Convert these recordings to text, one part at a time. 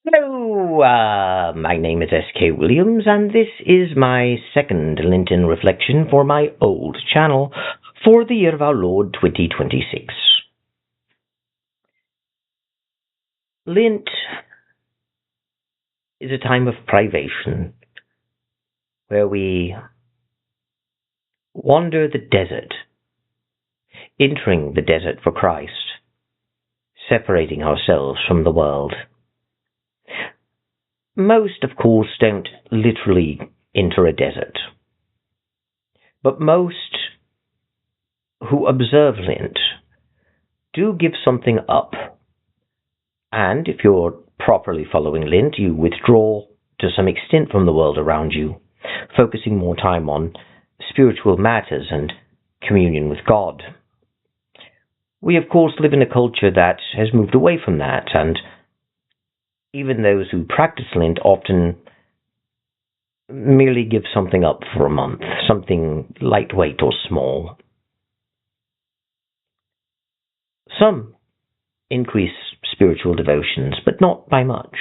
Hello, my name is S.K. Williams, and this is my second Lenten reflection for my old channel for the year of our Lord 2026. Lent is a time of privation where we wander the desert, entering the desert for Christ, separating ourselves from the world. Most, of course, don't literally enter a desert, but most who observe Lent do give something up. And if you're properly following Lent, you withdraw to some extent from the world around you, focusing more time on spiritual matters and communion with God. We, of course, live in a culture that has moved away from that, and even those who practice Lent often merely give something up for a month, something lightweight or small. Some increase spiritual devotions, but not by much.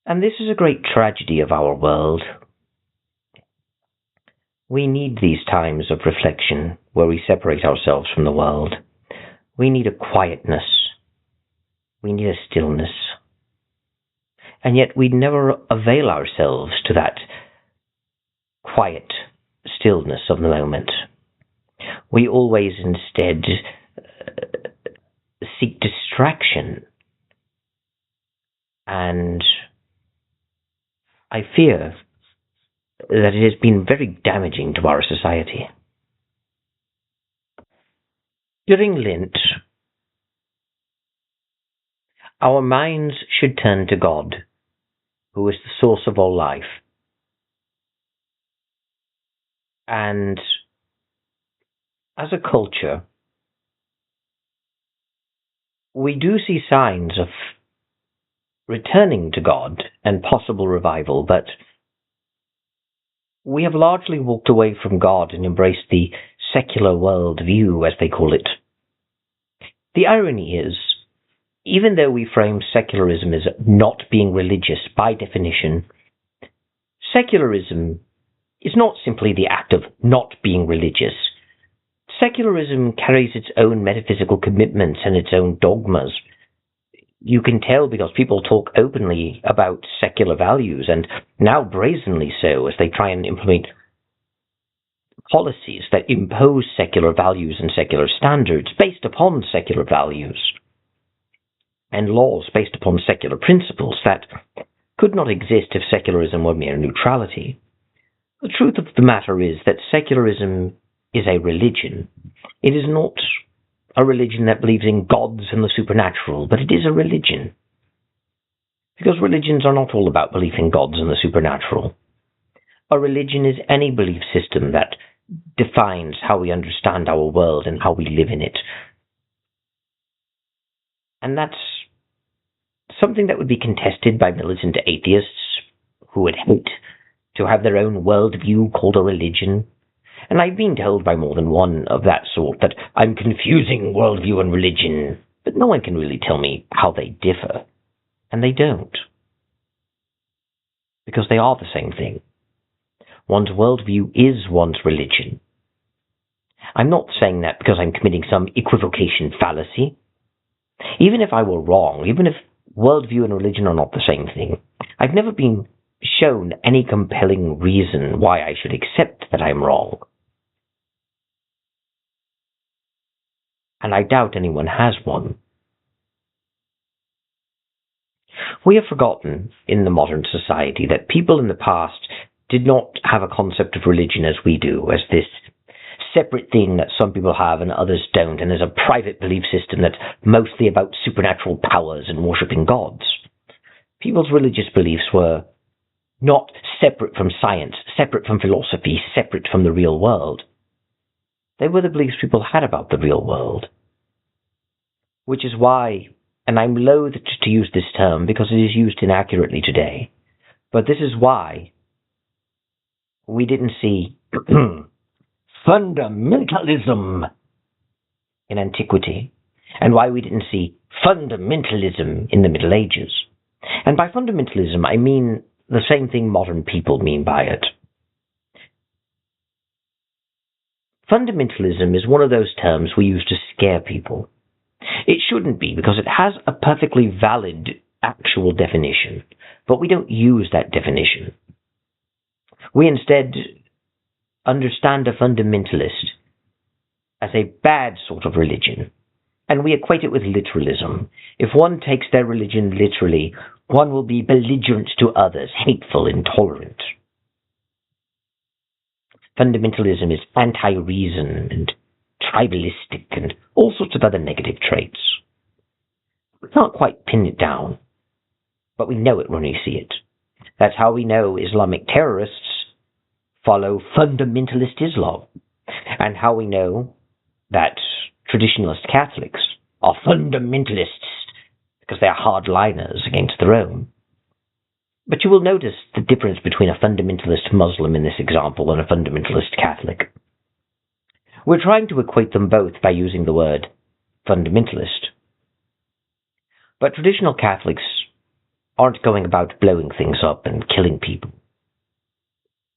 And this is a great tragedy of our world. We need these times of reflection where we separate ourselves from the world. We need a quietness. We need a stillness. And yet we never avail ourselves to that quiet stillness of the moment. We always instead seek distraction. And I fear that it has been very damaging to our society. During Lent, our minds should turn to God, who is the source of all life. And as a culture, we do see signs of returning to God and possible revival, but we have largely walked away from God and embraced the secular world view, as they call it. The irony is, even though we frame secularism as not being religious by definition, secularism is not simply the act of not being religious. Secularism carries its own metaphysical commitments and its own dogmas. You can tell because people talk openly about secular values, and now brazenly so, as they try and implement policies that impose secular values and secular standards based upon secular values, and laws based upon secular principles that could not exist if secularism were mere neutrality. The truth of the matter is that secularism is a religion. It is not a religion that believes in gods and the supernatural, but it is a religion. Because religions are not all about belief in gods and the supernatural. A religion is any belief system that defines how we understand our world and how we live in it. And that's something that would be contested by militant atheists who would hate to have their own worldview called a religion. And I've been told by more than one of that sort that I'm confusing worldview and religion, but no one can really tell me how they differ. And they don't. Because they are the same thing. One's worldview is one's religion. I'm not saying that because I'm committing some equivocation fallacy. Even if I were wrong, even if worldview and religion are not the same thing, I've never been shown any compelling reason why I should accept that I'm wrong. And I doubt anyone has one. We have forgotten in the modern society that people in the past did not have a concept of religion as we do, as this separate thing that some people have and others don't, and as a private belief system that's mostly about supernatural powers and worshipping gods. People's religious beliefs were not separate from science, separate from philosophy, separate from the real world. They were the beliefs people had about the real world. Which is why, and I'm loath to use this term because it is used inaccurately today, but this is why we didn't see fundamentalism in antiquity, and why we didn't see fundamentalism in the Middle Ages. And by fundamentalism, I mean the same thing modern people mean by it. Fundamentalism is one of those terms we use to scare people. It shouldn't be, because it has a perfectly valid actual definition, but we don't use that definition. We instead understand a fundamentalist as a bad sort of religion, and we equate it with literalism. If one takes their religion literally, one will be belligerent to others, hateful, intolerant. Fundamentalism is anti-reason and tribalistic and all sorts of other negative traits. We can't quite pin it down, but we know it when we see it. That's how we know Islamic terrorists follow fundamentalist Islam, and how we know that traditionalist Catholics are fundamentalists because they are hardliners against the Rome. But you will notice the difference between a fundamentalist Muslim in this example and a fundamentalist Catholic. We're trying to equate them both by using the word fundamentalist. But traditional Catholics aren't going about blowing things up and killing people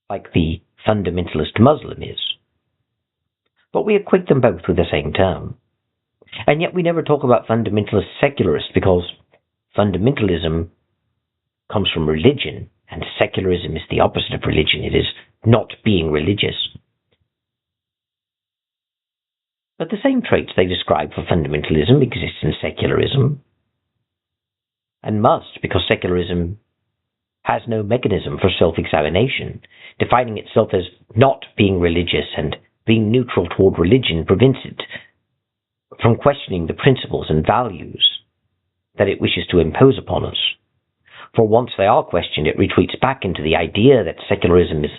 like the fundamentalist Muslim is. But we equate them both with the same term. And yet we never talk about fundamentalist secularists, because fundamentalism comes from religion, and secularism is the opposite of religion. It is not being religious. But the same traits they describe for fundamentalism exist in secularism, and must, because secularism has no mechanism for self-examination. Defining itself as not being religious and being neutral toward religion prevents it from questioning the principles and values that it wishes to impose upon us. For once they are questioned, it retreats back into the idea that secularism is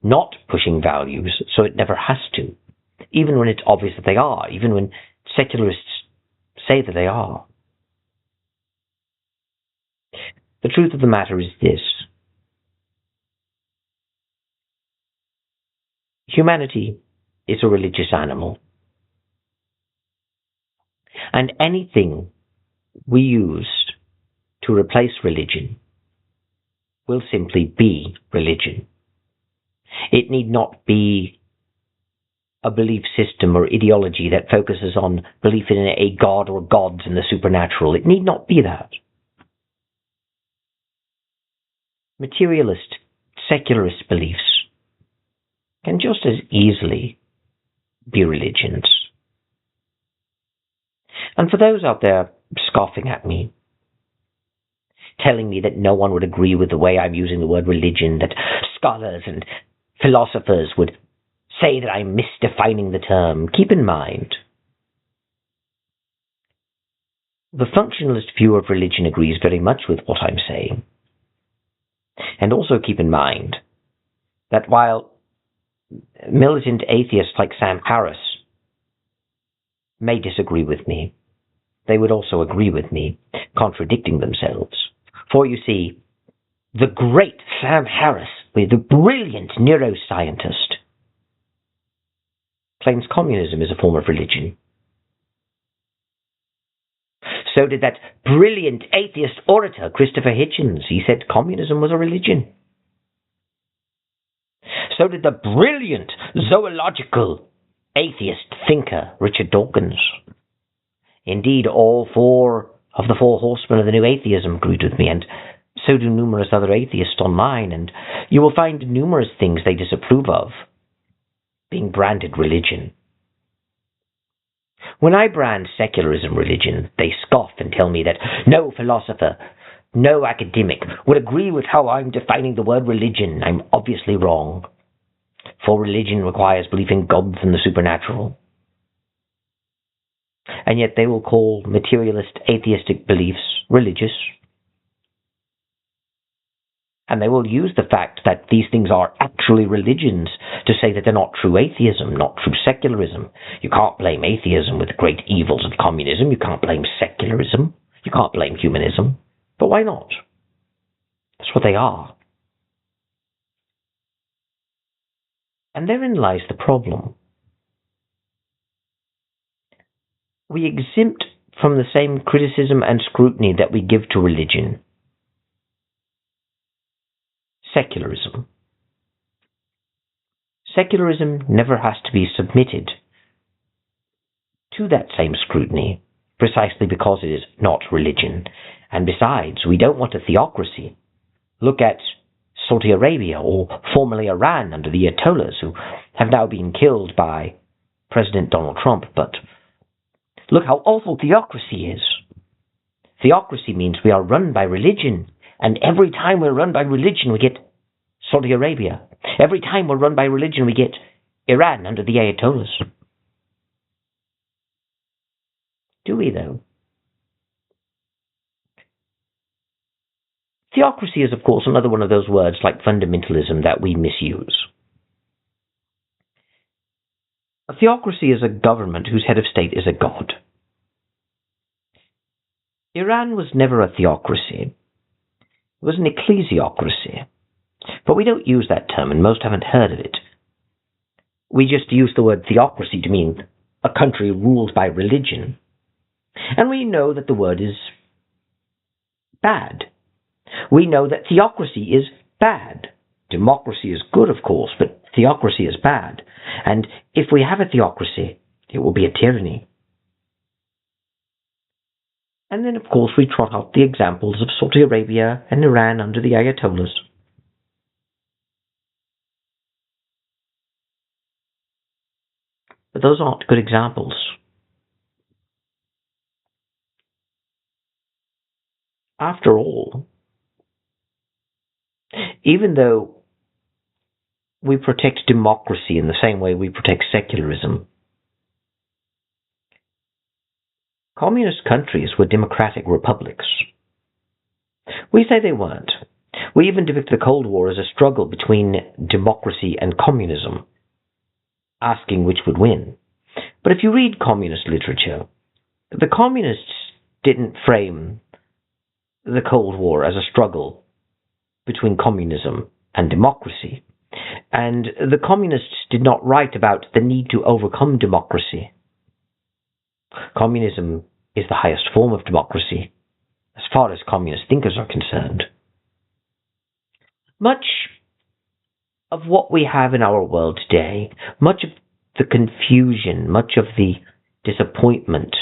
not pushing values, so it never has to, even when it's obvious that they are, even when secularists say that they are. The truth of the matter is this: humanity is a religious animal, and anything we use to replace religion will simply be religion. It need not be a belief system or ideology that focuses on belief in a god or gods in the supernatural. It need not be that. Materialist, secularist beliefs can just as easily be religions. And for those out there scoffing at me, telling me that no one would agree with the way I'm using the word religion, that scholars and philosophers would say that I'm misdefining the term, keep in mind, the functionalist view of religion agrees very much with what I'm saying. And also keep in mind that while militant atheists like Sam Harris may disagree with me, they would also agree with me, contradicting themselves. For you see, the great Sam Harris, the brilliant neuroscientist, claims communism is a form of religion. So did that brilliant atheist orator, Christopher Hitchens. He said communism was a religion. So did the brilliant zoological atheist thinker, Richard Dawkins. Indeed, all four of the four horsemen of the new atheism agreed with me, and so do numerous other atheists online, and you will find numerous things they disapprove of being branded religion. When I brand secularism religion, they scoff and tell me that no philosopher, no academic would agree with how I'm defining the word religion. I'm obviously wrong, for religion requires belief in gods and the supernatural. And yet they will call materialist atheistic beliefs religious. And they will use the fact that these things are actually religions to say that they're not true atheism, not true secularism. You can't blame atheism with the great evils of communism. You can't blame secularism. You can't blame humanism. But why not? That's what they are. And therein lies the problem. We exempt from the same criticism and scrutiny that we give to religion. Secularism. Secularism never has to be submitted to that same scrutiny, precisely because it is not religion. And besides, we don't want a theocracy. Look at Saudi Arabia, or formerly Iran under the Ayatollahs, who have now been killed by President Donald Trump. But look how awful theocracy is. Theocracy means we are run by religion, and every time we're run by religion, we get Saudi Arabia. Every time we're run by religion, we get Iran under the Ayatollahs. Do we, though? Theocracy is, of course, another one of those words like fundamentalism that we misuse. A theocracy is a government whose head of state is a god. Iran was never a theocracy. It was an ecclesiocracy. But we don't use that term, and most haven't heard of it. We just use the word theocracy to mean a country ruled by religion. And we know that the word is bad. We know that theocracy is bad. Democracy is good, of course, but theocracy is bad. And if we have a theocracy, it will be a tyranny. And then, of course, we trot out the examples of Saudi Arabia and Iran under the Ayatollahs. But those aren't good examples. After all, even though we protect democracy in the same way we protect secularism, communist countries were democratic republics. We say they weren't. We even depict the Cold War as a struggle between democracy and communism, asking which would win. But if you read communist literature, the communists didn't frame the Cold War as a struggle between communism and democracy. And the communists did not write about the need to overcome democracy. Communism is the highest form of democracy, as far as communist thinkers are concerned. Much of what we have in our world today, much of the confusion, much of the disappointment,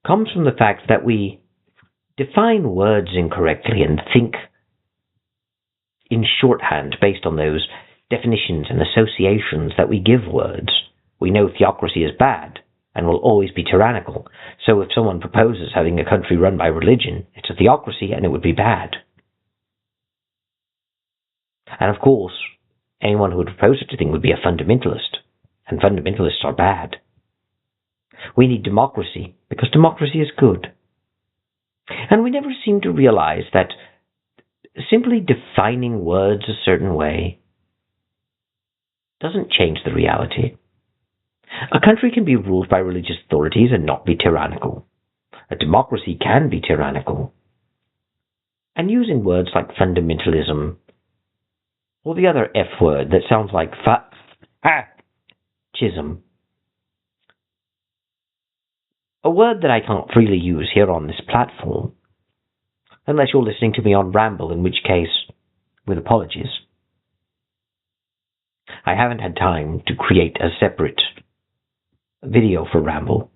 comes from the fact that we define words incorrectly and think in shorthand based on those definitions and associations that we give words. We know theocracy is bad and will always be tyrannical. So if someone proposes having a country run by religion, it's a theocracy and it would be bad. And of course, anyone who would propose such a thing would be a fundamentalist, and fundamentalists are bad. We need democracy because democracy is good. And we never seem to realize that simply defining words a certain way doesn't change the reality. A country can be ruled by religious authorities and not be tyrannical. A democracy can be tyrannical. And using words like fundamentalism, or the other F word that sounds like fascism, a word that I can't freely use here on this platform, unless you're listening to me on Ramble, in which case, with apologies. I haven't had time to create a separate video for Ramble.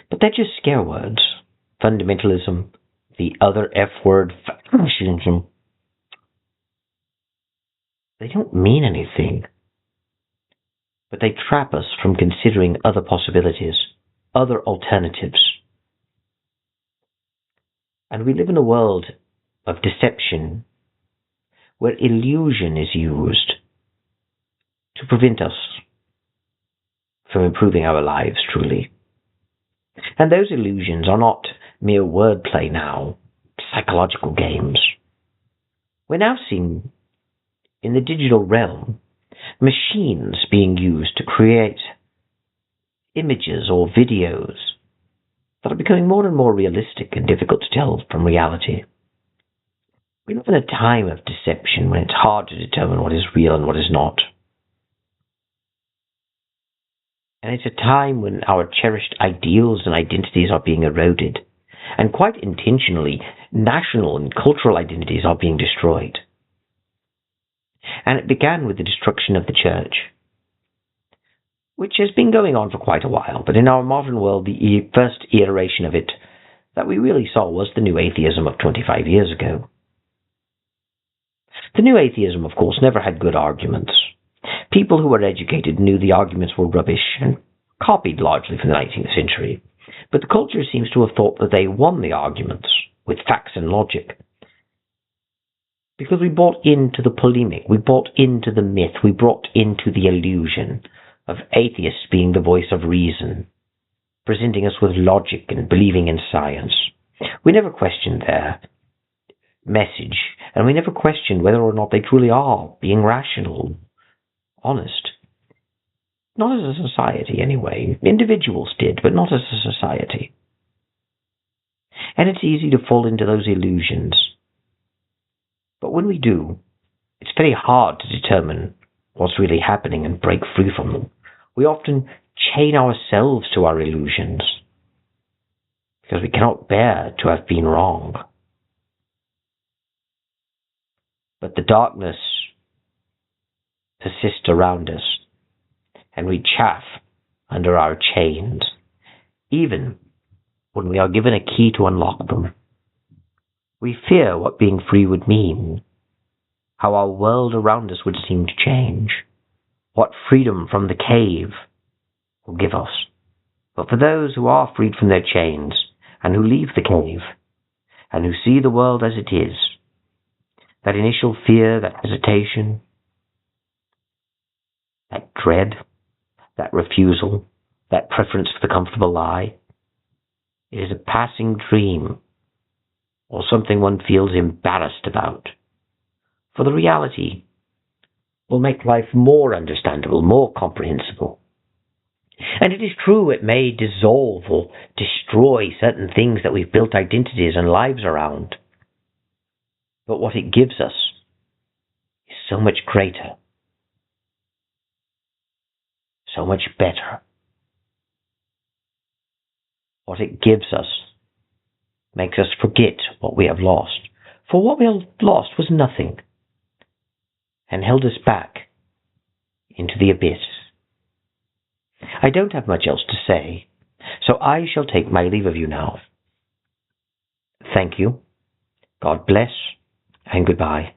But they're just scare words. Fundamentalism, the other F word, fascism. They don't mean anything. But they trap us from considering other possibilities, other alternatives. And we live in a world of deception where illusion is used to prevent us from improving our lives truly. And those illusions are not mere wordplay now, psychological games. We're now seeing, in the digital realm, machines being used to create images or videos that are becoming more and more realistic and difficult to tell from reality. We live in a time of deception when it's hard to determine what is real and what is not. And it's a time when our cherished ideals and identities are being eroded, and quite intentionally, national and cultural identities are being destroyed. And it began with the destruction of the church, which has been going on for quite a while, but in our modern world, the first iteration of it that we really saw was the new atheism of 25 years ago. The new atheism, of course, never had good arguments. People who were educated knew the arguments were rubbish and copied largely from the 19th century. But the culture seems to have thought that they won the arguments with facts and logic. Because we bought into the polemic, we bought into the myth, we brought into the illusion of atheists being the voice of reason, presenting us with logic and believing in science. We never questioned their message, and we never questioned whether or not they truly are being rational, honest. Not as a society, anyway. Individuals did, but not as a society. And it's easy to fall into those illusions. But when we do, it's very hard to determine what's really happening and break free from them. We often chain ourselves to our illusions because we cannot bear to have been wrong. But the darkness persists around us, and we chafe under our chains, even when we are given a key to unlock them. We fear what being free would mean, how our world around us would seem to change, what freedom from the cave will give us. But for those who are freed from their chains, and who leave the cave, and who see the world as it is, that initial fear, that hesitation, that dread, that refusal, that preference for the comfortable lie, it is a passing dream, or something one feels embarrassed about. For the reality will make life more understandable, more comprehensible. And it is true, it may dissolve or destroy certain things that we've built identities and lives around. But what it gives us is so much greater, so much better. What it gives us makes us forget what we have lost. For what we have lost was nothing, and held us back into the abyss. I don't have much else to say, so I shall take my leave of you now. Thank you, God bless, and goodbye.